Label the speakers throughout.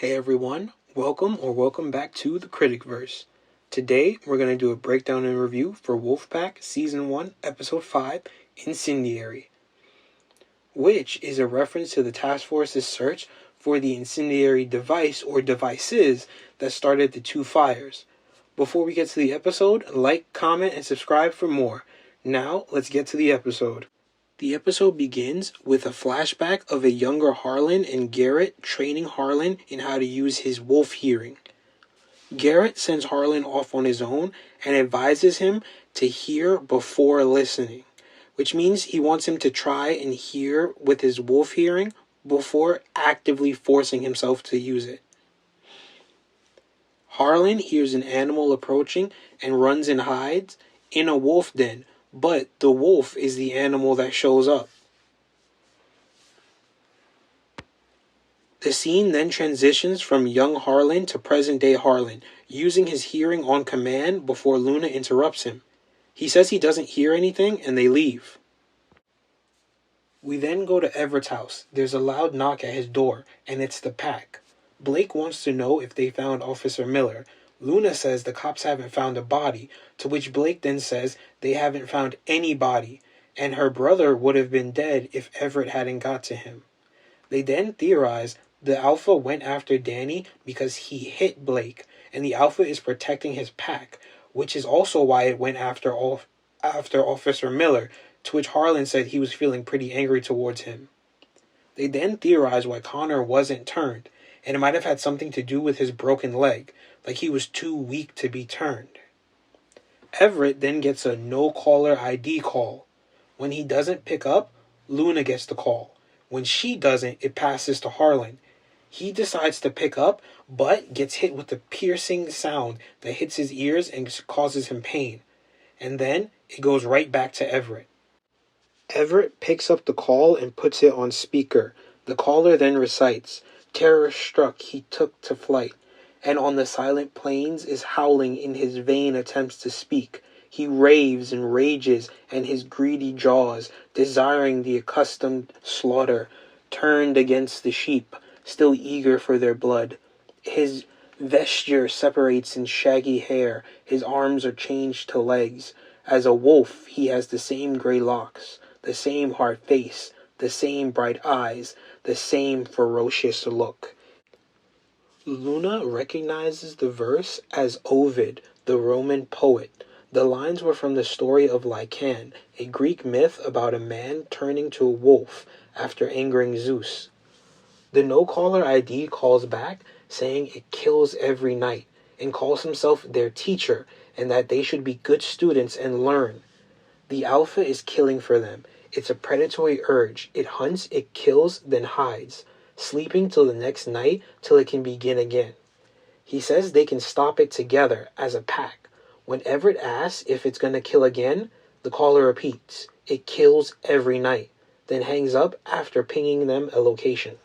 Speaker 1: Hey everyone, welcome back to the Critic-Verse. Today we're going to do a breakdown and review for Wolfpack Season 1, Episode 5, Incendiary, which is a reference to the task force's search for the incendiary device or devices that started the two fires. Before we get to the episode, like, comment, and subscribe for more. Now, let's get to the episode. The episode begins with a flashback of a younger Harlan and Garrett training Harlan in how to use his wolf hearing. Garrett sends Harlan off on his own and advises him to hear before listening, which means he wants him to try and hear with his wolf hearing before actively forcing himself to use it. Harlan hears an animal approaching and runs and hides in a wolf den, but the wolf is the animal that shows up. The scene then transitions from young Harlan to present-day Harlan, using his hearing on command before Luna interrupts him. He says he doesn't hear anything, and they leave. We then go to Everett's house. There's a loud knock at his door, and it's the pack. Blake wants to know if they found Officer Miller. Luna says the cops haven't found a body, to which Blake then says they haven't found any body, and her brother would have been dead if Everett hadn't got to him. They then theorize the Alpha went after Danny because he hit Blake, and the Alpha is protecting his pack, which is also why it went after Officer Miller, to which Harlan said he was feeling pretty angry towards him. They then theorize why Connor wasn't turned, and it might have had something to do with his broken leg, like he was too weak to be turned. Everett then gets a no-caller ID call. When he doesn't pick up, Luna gets the call. When she doesn't, it passes to Harlan. He decides to pick up, but gets hit with a piercing sound that hits his ears and causes him pain. And then it goes right back to Everett. Everett picks up the call and puts it on speaker. The caller then recites, "Terror struck, he took to flight, and on the silent plains is howling in his vain attempts to speak. He raves and rages, and his greedy jaws, desiring the accustomed slaughter, turned against the sheep, still eager for their blood. His vesture separates in shaggy hair, his arms are changed to legs. As a wolf, he has the same gray locks, the same hard face, the same bright eyes, the same ferocious look." Luna recognizes the verse as Ovid, the Roman poet. The lines were from the story of Lycan, a Greek myth about a man turning to a wolf after angering Zeus. The no-caller ID calls back, saying it kills every night, and calls himself their teacher, and that they should be good students and learn. The Alpha is killing for them. It's a predatory urge. It hunts, it kills, then hides, sleeping till the next night till it can begin again. He says they can stop it together as a pack. When Everett asks if it's going to kill again, the caller repeats, "It kills every night," then hangs up after pinging them a location.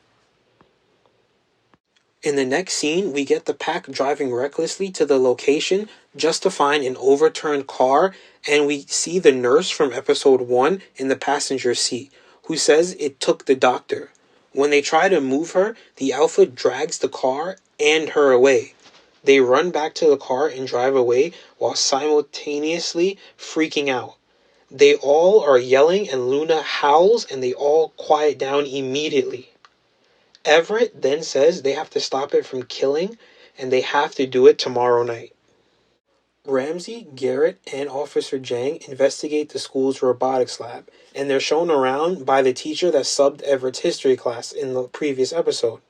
Speaker 1: In the next scene, we get the pack driving recklessly to the location just to find an overturned car, and we see the nurse from episode 1 in the passenger seat, who says it took the doctor. When they try to move her, the Alpha drags the car and her away. They run back to the car and drive away while simultaneously freaking out. They all are yelling and Luna howls and they all quiet down immediately. Everett then says they have to stop it from killing and they have to do it tomorrow night. Ramsay, Garrett, and Officer Jang investigate the school's robotics lab, and they're shown around by the teacher that subbed Everett's history class in the previous episode.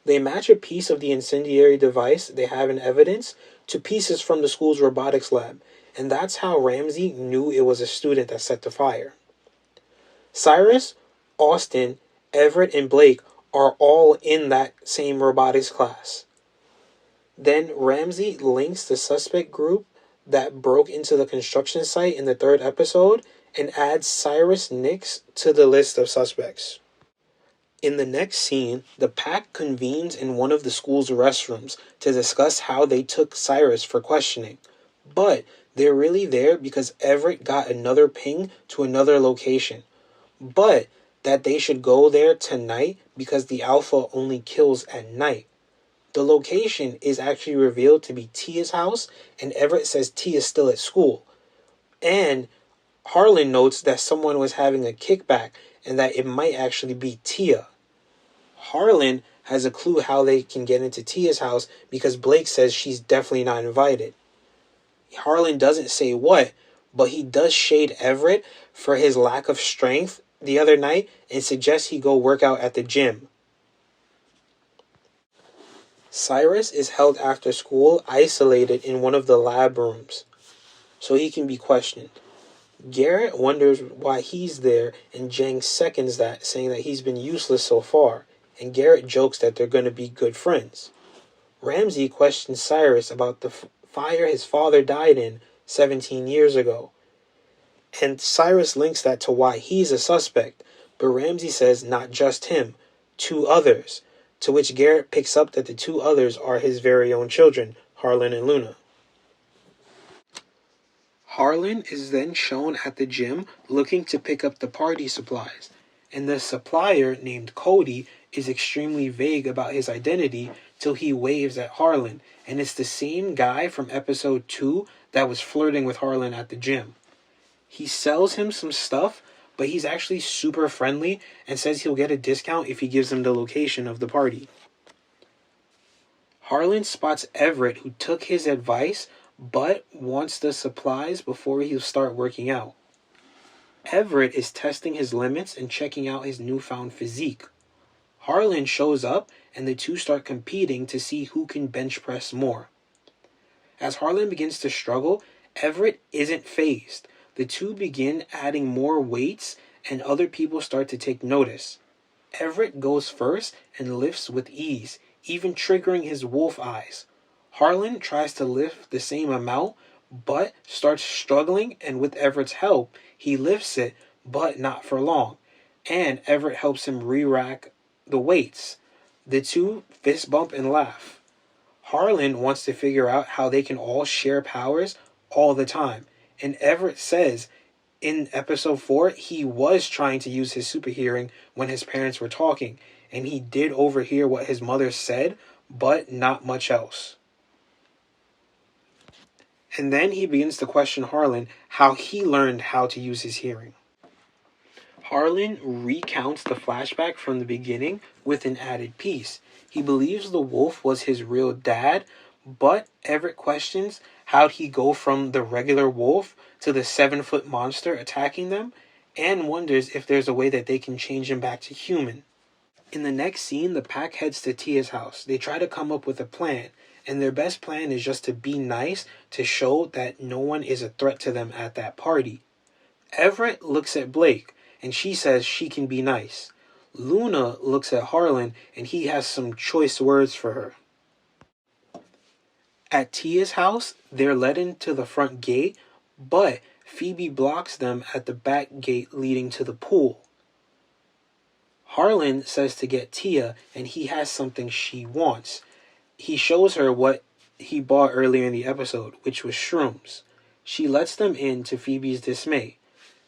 Speaker 1: They match a piece of the incendiary device they have in evidence to pieces from the school's robotics lab, and that's how Ramsay knew it was a student that set the fire. Cyrus, Austin, Everett, and Blake are all in that same robotics class. Then Ramsay links the suspect group that broke into the construction site in the third episode and adds Cyrus Nix to the list of suspects. In the next scene, the pack convenes in one of the school's restrooms to discuss how they took Cyrus for questioning. But they're really there because Everett got another ping to another location. But that they should go there tonight because the Alpha only kills at night. The location is actually revealed to be Tia's house, and Everett says Tia's still at school. And Harlan notes that someone was having a kickback and that it might actually be Tia. Harlan has a clue how they can get into Tia's house because Blake says she's definitely not invited. Harlan doesn't say what, but he does shade Everett for his lack of strength the other night and suggests he go work out at the gym. Cyrus is held after school isolated in one of the lab rooms so he can be questioned. Garrett wonders why he's there, and Jang seconds that, saying that he's been useless so far, and Garrett jokes that they're going to be good friends. Ramsay questions Cyrus about the fire his father died in 17 years ago, and Cyrus links that to why he's a suspect, but Ramsay says not just him, 2 others, to which Garrett picks up that the 2 others are his very own children, Harlan and Luna. Harlan is then shown at the gym looking to pick up the party supplies, and the supplier, named Cody, is extremely vague about his identity till he waves at Harlan, and it's the same guy from episode 2 that was flirting with Harlan at the gym. He sells him some stuff, but he's actually super friendly and says he'll get a discount if he gives him the location of the party. Harlan spots Everett, who took his advice but wants the supplies before he'll start working out. Everett is testing his limits and checking out his newfound physique. Harlan shows up and the 2 start competing to see who can bench press more. As Harlan begins to struggle, Everett isn't fazed. The 2 begin adding more weights and other people start to take notice. Everett goes first and lifts with ease, even triggering his wolf eyes. Harlan tries to lift the same amount, but starts struggling, and with Everett's help, he lifts it, but not for long. And Everett helps him re-rack the weights. The 2 fist bump and laugh. Harlan wants to figure out how they can all share powers all the time. And Everett says in episode 4 he was trying to use his super hearing when his parents were talking, and he did overhear what his mother said, but not much else. And then he begins to question Harlan how he learned how to use his hearing. Harlan recounts the flashback from the beginning with an added piece. He believes the wolf was his real dad, but Everett questions how'd he go from the regular wolf to the 7-foot monster attacking them, and wonders if there's a way that they can change him back to human. In the next scene, the pack heads to Tia's house. They try to come up with a plan, and their best plan is just to be nice to show that no one is a threat to them at that party. Everett looks at Blake, and she says she can be nice. Luna looks at Harlan, and he has some choice words for her. At Tia's house, they're led into the front gate, but Phoebe blocks them at the back gate leading to the pool. Harlan says to get Tia, and he has something she wants. He shows her what he bought earlier in the episode, which was shrooms. She lets them in to Phoebe's dismay.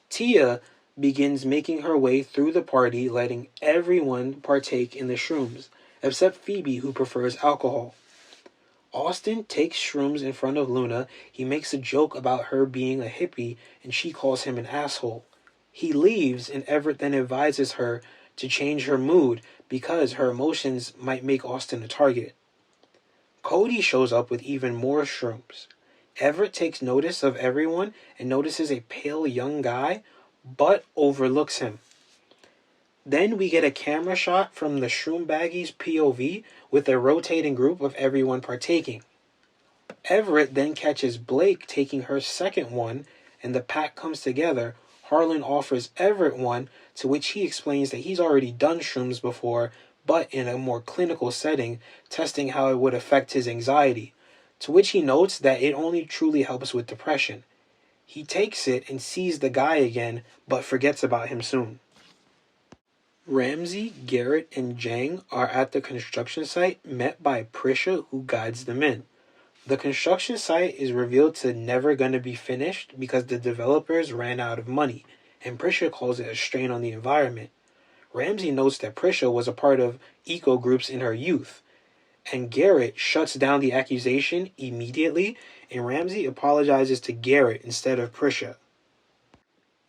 Speaker 1: Tia begins making her way through the party, letting everyone partake in the shrooms, except Phoebe, who prefers alcohol. Austin takes shrooms in front of Luna. He makes a joke about her being a hippie, and she calls him an asshole. He leaves, and Everett then advises her to change her mood because her emotions might make Austin a target. Cody shows up with even more shrooms. Everett takes notice of everyone and notices a pale young guy, but overlooks him. Then we get a camera shot from the shroom baggie's POV with a rotating group of everyone partaking. Everett then catches Blake taking her second one, and the pack comes together. Harlan offers Everett one, to which he explains that he's already done shrooms before, but in a more clinical setting, testing how it would affect his anxiety, to which he notes that it only truly helps with depression. He takes it and sees the guy again, but forgets about him soon. Ramsay, Garrett, and Jang are at the construction site, met by Prisha, who guides them in. The construction site is revealed to never going to be finished because the developers ran out of money, and Prisha calls it a strain on the environment. Ramsay notes that Prisha was a part of eco groups in her youth, And Garrett shuts down the accusation immediately, and Ramsay apologizes to Garrett instead of Prisha.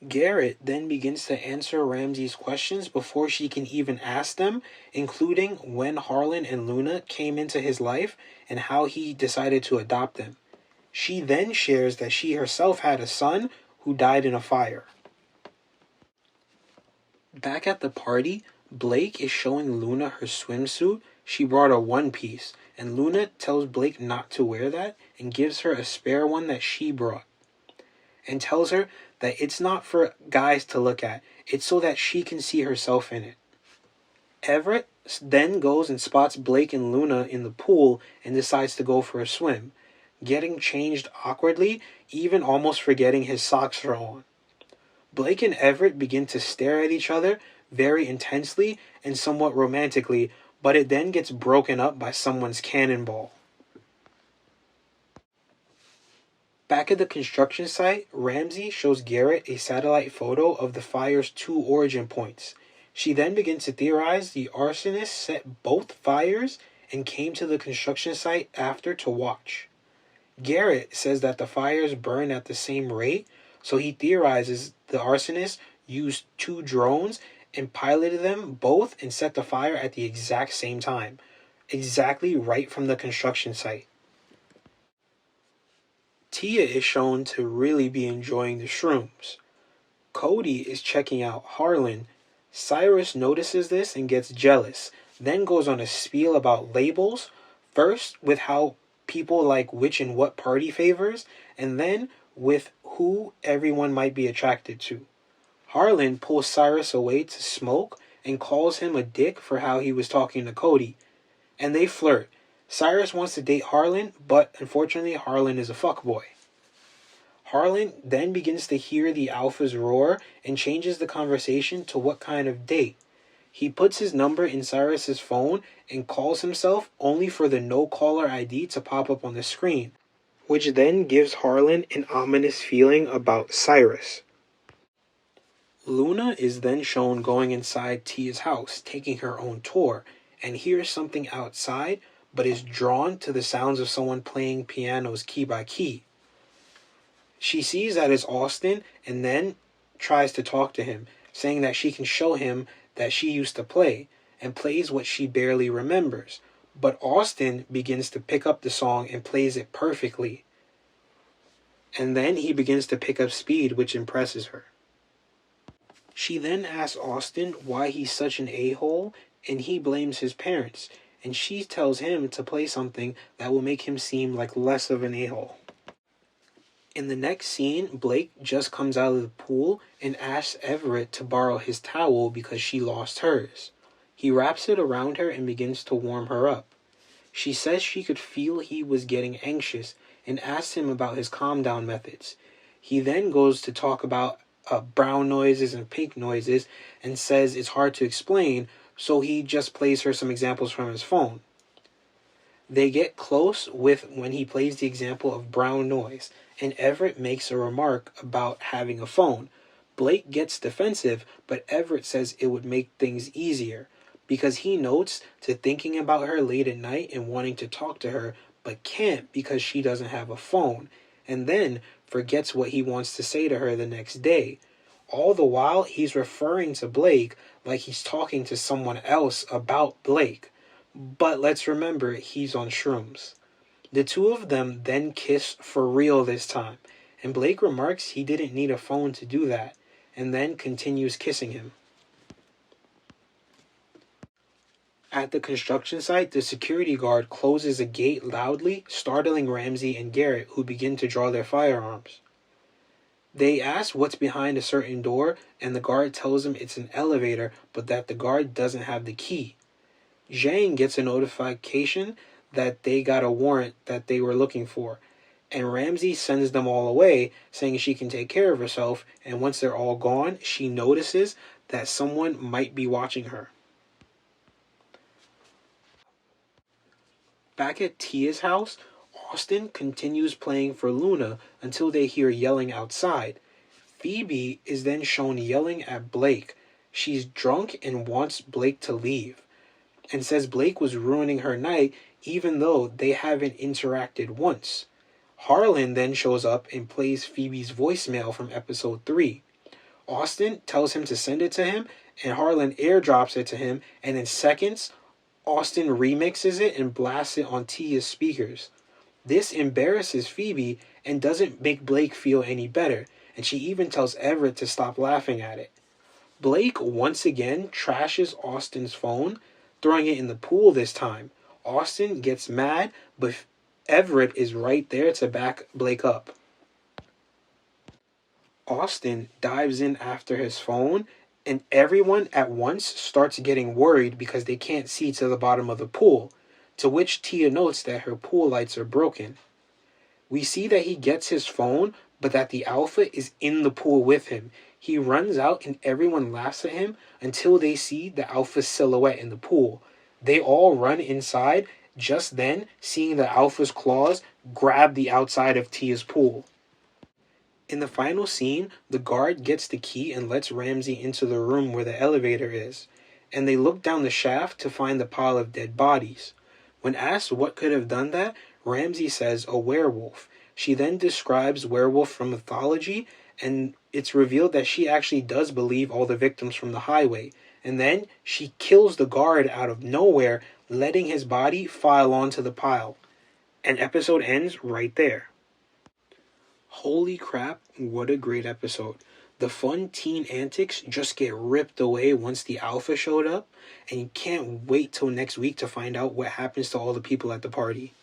Speaker 1: Garrett then begins to answer Ramsay's questions before she can even ask them, including when Harlan and Luna came into his life and how he decided to adopt them. She then shares that she herself had a son who died in a fire. Back at the party, Blake is showing Luna her swimsuit. She brought a one-piece, and Luna tells Blake not to wear that and gives her a spare one that she brought, and tells her that it's not for guys to look at, it's so that she can see herself in it. Everett then goes and spots Blake and Luna in the pool and decides to go for a swim, getting changed awkwardly, even almost forgetting his socks are on. Blake and Everett begin to stare at each other very intensely and somewhat romantically, but it then gets broken up by someone's cannonball. Back at the construction site, Ramsay shows Garrett a satellite photo of the fire's 2 origin points. She then begins to theorize the arsonist set both fires and came to the construction site after to watch. Garrett says that the fires burn at the same rate, so he theorizes the arsonist used 2 drones and piloted them both and set the fire at the exact same time, exactly right from the construction site. Tia is shown to really be enjoying the shrooms. Cody is checking out Harlan. Cyrus notices this and gets jealous, then goes on a spiel about labels, first with how people like which and what party favors, and then with who everyone might be attracted to. Harlan pulls Cyrus away to smoke and calls him a dick for how he was talking to Cody, and they flirt. Cyrus wants to date Harlan, but unfortunately Harlan is a fuckboy. Harlan then begins to hear the alphas roar and changes the conversation to what kind of date. He puts his number in Cyrus's phone and calls himself only for the no-caller ID to pop up on the screen, which then gives Harlan an ominous feeling about Cyrus. Luna is then shown going inside Tia's house, taking her own tour, and hears something outside, but is drawn to the sounds of someone playing pianos key by key. She sees that it's Austin and then tries to talk to him, saying that she can show him that she used to play, and plays what she barely remembers. But Austin begins to pick up the song and plays it perfectly. And then he begins to pick up speed, which impresses her. She then asks Austin why he's such an a-hole, and he blames his parents, and she tells him to play something that will make him seem like less of an a-hole. In the next scene, Blake just comes out of the pool and asks Everett to borrow his towel because she lost hers. He wraps it around her and begins to warm her up. She says she could feel he was getting anxious and asks him about his calm down methods. He then goes to talk about brown noises and pink noises and says it's hard to explain, so he just plays her some examples from his phone. They get close with when he plays the example of brown noise, and Everett makes a remark about having a phone. Blake gets defensive, but Everett says it would make things easier, because he notes to thinking about her late at night and wanting to talk to her, but can't because she doesn't have a phone, and then forgets what he wants to say to her the next day. All the while, he's referring to Blake like he's talking to someone else about Blake. But let's remember, he's on shrooms. The two of them then kiss for real this time, and Blake remarks he didn't need a phone to do that, and then continues kissing him. At the construction site, the security guard closes a gate loudly, startling Ramsay and Garrett, who begin to draw their firearms. They ask what's behind a certain door, and the guard tells them it's an elevator, but that the guard doesn't have the key. Zhang gets a notification that they got a warrant that they were looking for, and Ramsay sends them all away, saying she can take care of herself, and once they're all gone, she notices that someone might be watching her. Back at Tia's house, Austin continues playing for Luna until they hear yelling outside. Phoebe is then shown yelling at Blake. She's drunk and wants Blake to leave, and says Blake was ruining her night even though they haven't interacted once. Harlan then shows up and plays Phoebe's voicemail from episode 3. Austin tells him to send it to him, and Harlan airdrops it to him, and in seconds, Austin remixes it and blasts it on Tia's speakers. This embarrasses Phoebe and doesn't make Blake feel any better, and she even tells Everett to stop laughing at it. Blake once again trashes Austin's phone, throwing it in the pool this time. Austin gets mad, but Everett is right there to back Blake up. Austin dives in after his phone, and everyone at once starts getting worried because they can't see to the bottom of the pool, to which Tia notes that her pool lights are broken. We see that he gets his phone, but that the Alpha is in the pool with him. He runs out and everyone laughs at him until they see the Alpha's silhouette in the pool. They all run inside, just then seeing the Alpha's claws grab the outside of Tia's pool. In the final scene, the guard gets the key and lets Ramsay into the room where the elevator is, and they look down the shaft to find the pile of dead bodies. When asked what could have done that, Ramsay says a werewolf. She then describes werewolf from mythology, and it's revealed that she actually does believe all the victims from the highway, and then she kills the guard out of nowhere, letting his body file onto the pile. And episode ends right there. Holy crap, what a great episode. The fun teen antics just get ripped away once the Alpha showed up, and you can't wait till next week to find out what happens to all the people at the party.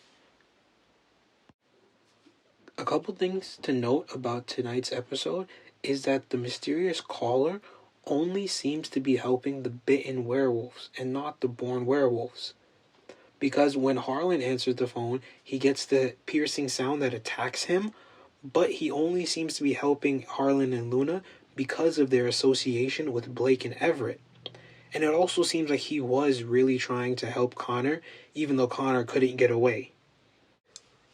Speaker 1: A couple things to note about tonight's episode is that the mysterious caller only seems to be helping the bitten werewolves and not the born werewolves. Because when Harlan answers the phone, he gets the piercing sound that attacks him, but he only seems to be helping Harlan and Luna because of their association with Blake and Everett. And it also seems like he was really trying to help Connor, even though Connor couldn't get away.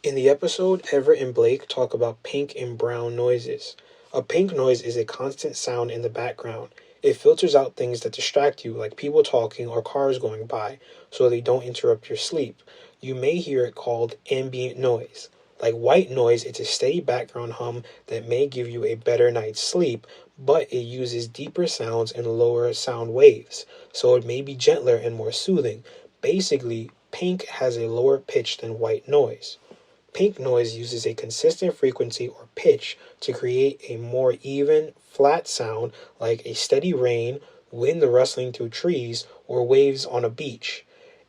Speaker 1: In the episode, Everett and Blake talk about pink and brown noises. A pink noise is a constant sound in the background. It filters out things that distract you, like people talking or cars going by, so they don't interrupt your sleep. You may hear it called ambient noise. Like white noise, it's a steady background hum that may give you a better night's sleep, but it uses deeper sounds and lower sound waves, so it may be gentler and more soothing. Basically, pink has a lower pitch than white noise. Pink noise uses a consistent frequency or pitch to create a more even, flat sound like a steady rain, wind rustling through trees, or waves on a beach.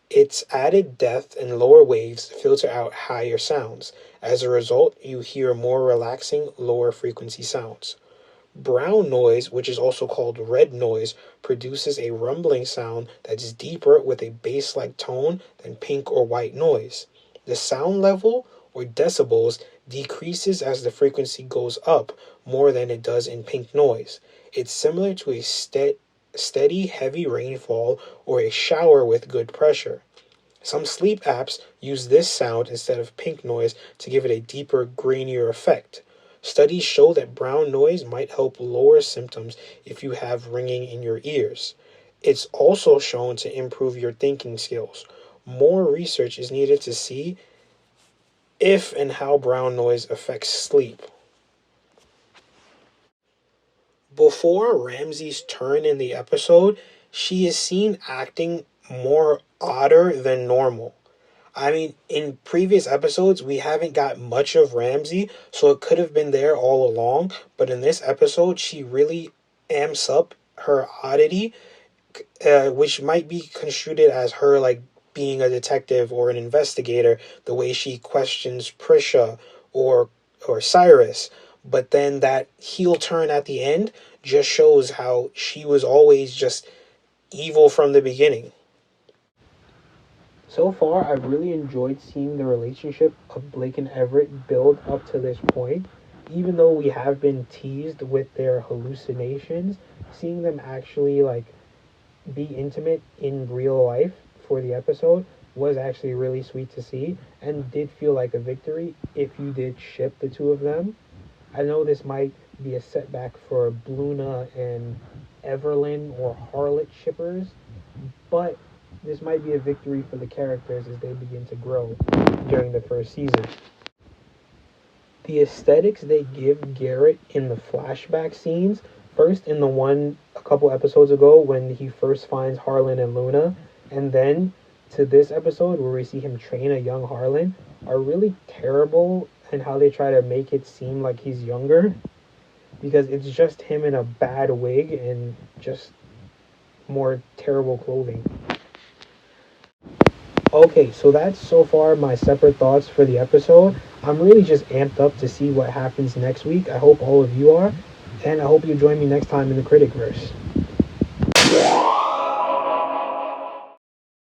Speaker 1: Its added depth and lower waves filter out higher sounds. As a result, you hear more relaxing, lower frequency sounds. Brown noise, which is also called red noise, produces a rumbling sound that's deeper with a bass-like tone than pink or white noise. The sound level, or decibels, decreases as the frequency goes up more than it does in pink noise. It's similar to a steady, heavy rainfall or a shower with good pressure. Some sleep apps use this sound instead of pink noise to give it a deeper, grainier effect. Studies show that brown noise might help lower symptoms if you have ringing in your ears. It's also shown to improve your thinking skills. More research is needed to see if and how brown noise affects sleep. Before Ramsay's turn in the episode, she is seen acting more odder than normal. I mean, in previous episodes, we haven't got much of Ramsay, so it could have been there all along, but in this episode, she really amps up her oddity, which might be construed as her, like, being a detective or an investigator, the way she questions Prisha or Cyrus. But then that heel turn at the end just shows how she was always just evil from the beginning. So far, I've really enjoyed seeing the relationship of Blake and Everett build up to this point. Even though we have been teased with their hallucinations, seeing them actually be intimate in real life for the episode was actually really sweet to see and did feel like a victory if you did ship the two of them. I know this might be a setback for Bluna and Everlyn or Harlot shippers, but this might be a victory for the characters as they begin to grow during the first season. The aesthetics they give Garrett in the flashback scenes, first in the one a couple episodes ago when he first finds Harlan and Luna, and then to this episode where we see him train a young Harlan, are really terrible, and how they try to make it seem like he's younger, because it's just him in a bad wig and just more terrible clothing. Okay, so that's so far my separate thoughts for the episode. I'm really just amped up to see what happens next week. I hope all of you are, and I hope you join me next time in the Critic-Verse.